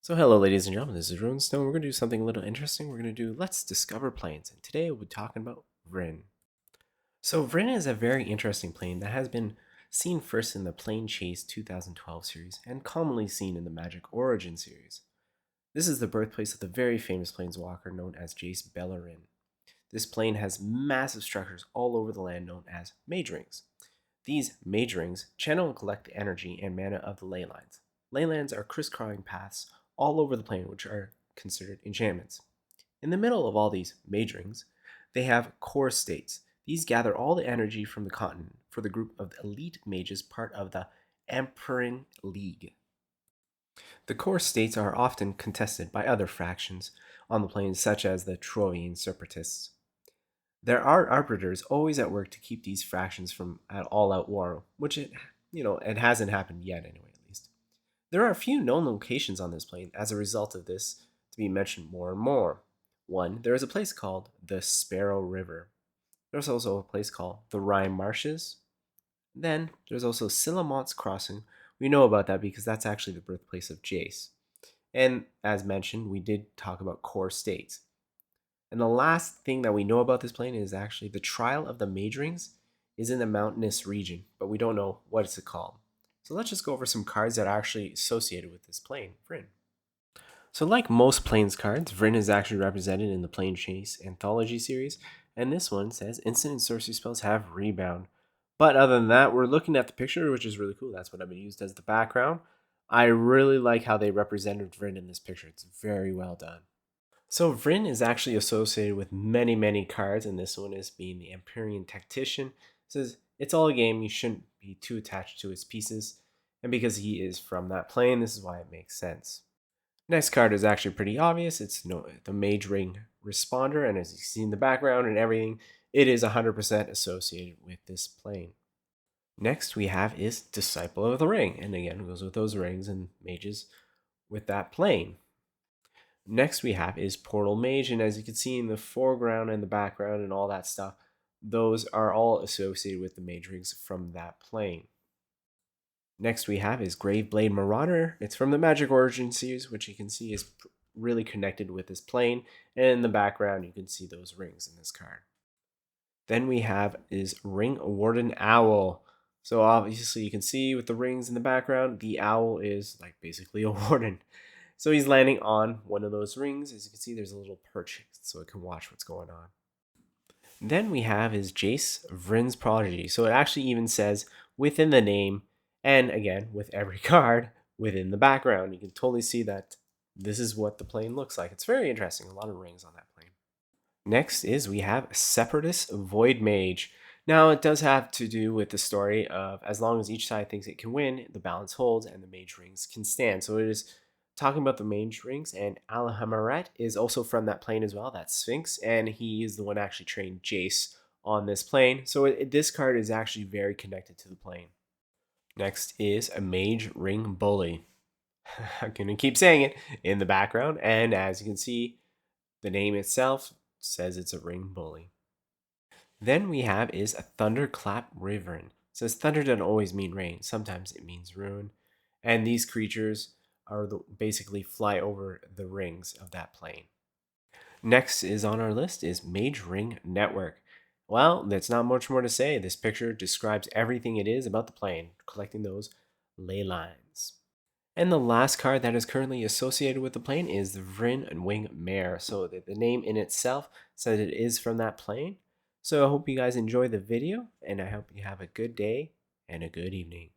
So hello ladies and gentlemen, this is Vryn. We're going to do something a little interesting. We're going to do Let's Discover Planes, and today we'll be talking about Vryn. So Vryn is a very interesting plane that has been seen first in the Plane Chase 2012 series and commonly seen in the Magic Origin series. This is the birthplace of the very famous planeswalker known as Jace Beleren. This plane has massive structures all over the land known as Mage Rings. These Mage Rings channel and collect the energy and mana of the ley lines. Ley lines are crisscrossing paths all over the plane, which are considered enchantments. In the middle of all these Mage Rings, they have core states. These gather all the energy from the continent for the group of elite mages part of the Emperor League. The core states are often contested by other factions on the plane, such as the Trovian Separatists. There are arbiters always at work to keep these factions from an all-out war, which it hasn't happened yet anyway, at least. There are a few known locations on this plane as a result of this to be mentioned more and more. One, there is a place called the Sparrow River. There's also a place called the Rhine Marshes. Then there's also Silamont's Crossing. We know about that because that's actually the birthplace of Jace. And as mentioned, we did talk about core states. And the last thing that we know about this plane is actually the Trial of the Mage Rings is in the mountainous region, but we don't know what it's called. So let's just go over some cards that are actually associated with this plane, Vryn. So like most Planes cards, Vryn is actually represented in the Plane Chase Anthology series, and this one says instant and sorcery spells have rebound. But other than that, we're looking at the picture, which is really cool. That's what I've been used as the background. I really like how they represented Vryn in this picture. It's very well done. So Vryn is actually associated with many cards, and this one is being the Empyrean Tactician. It says it's all a game, you shouldn't be too attached to its pieces, and because he is from that plane, this is why it makes sense. Next card is actually pretty obvious. It's the Mage Ring Responder, and as you see in the background and everything, it is 100% associated with this plane. Next we have is Disciple of the Ring, and again, it goes with those rings and mages with that plane. Next we have is Portal Mage, and as you can see in the foreground and the background and all that stuff, those are all associated with the Mage Rings from that plane. Next we have is Graveblade Marauder. It's from the Magic Origin series, which you can see is really connected with this plane, and in the background you can see those rings in this card. Then we have is Ring Warden Owl. So obviously you can see with the rings in the background, the owl is like basically a warden. So he's landing on one of those rings. As you can see, there's a little perch so it can watch what's going on. Then we have is Jace Vryn's Prodigy. So it actually even says within the name, and again, with every card within the background. You can totally see that this is what the plane looks like. It's very interesting. A lot of rings on that plane. Next is we have Separatist Void Mage. Now, it does have to do with the story of as long as each side thinks it can win, the balance holds and the mage rings can stand. So it is talking about the mage rings, and Alhamaret is also from that plane as well, that Sphinx, and he is the one actually trained Jace on this plane. So this card is actually very connected to the plane. Next is a Mage Ring Bully. I'm going to keep saying it in the background, and as you can see, the name itself says it's a ring bully. Then we have is a Thunderclap Wyvern. It says thunder doesn't always mean rain. Sometimes it means ruin. And these creatures are basically fly over the rings of that plane. Next is on our list is Mage Ring Network. Well, there's not much more to say. This picture describes everything it is about the plane, collecting those ley lines. And the last card that is currently associated with the plane is the Vryn Wing Mare. So the name in itself says it is from that plane. So I hope you guys enjoy the video, and I hope you have a good day and a good evening.